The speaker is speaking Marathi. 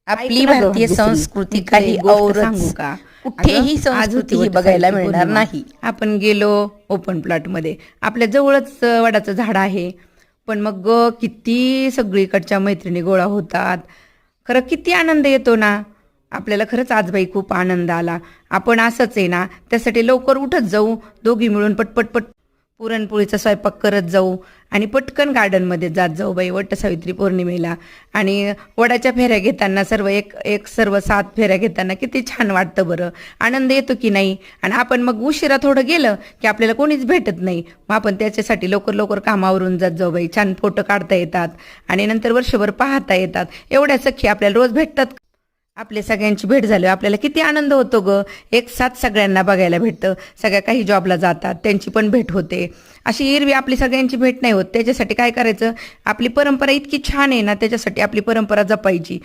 आपली भारतीय संस्कृती काही सांगू का? कुठेही संस्कृती ही बघायला मिळणार नाही. आपण गेलो ओपन प्लॉट मध्ये, आपल्या जवळच वडाचं झाड आहे, पण मग किती सगळीकडच्या मैत्रिणी गोळा होतात. खरं किती आनंद येतो ना आपल्याला. खरंच आज बाई खूप आनंद आला. आपण असंच आहे ना, त्यासाठी लवकर उठत जाऊ, दोघी मिळून पटपट पुरणपोळीचा स्वयंपाक करत जाऊ आणि पटकन गार्डनमध्ये जात जाऊ बाई वटसावित्री पौर्णिमेला. आणि वडाच्या फेऱ्या घेताना सर्व 7 फेऱ्या घेताना किती छान वाटतं बरं, आनंद येतो की नाही. आणि आपण मग उशिरा थोडं गेलं की आपल्याला कोणीच भेटत नाही, मग आपण त्याच्यासाठी लवकर कामावरून जात जाऊ बाई. छान फोटो काढता येतात आणि नंतर वर्षभर पाहता येतात. एवढ्या सखी आपल्याला रोज भेटतात. आपल्या सगळ्यांची भेट झाली आपल्याला किती आनंद होतो ग. एक साथ सगळ्यांना बघायला भेटतं. सगळ्या काही जॉबला जातात, त्यांची पण भेट होते. अशी एरवी आपली सगळ्यांची भेट नाही होत. त्याच्यासाठी काय करायचं, आपली परंपरा इतकी छान आहे ना, त्याच्यासाठी आपली परंपरा जपायची.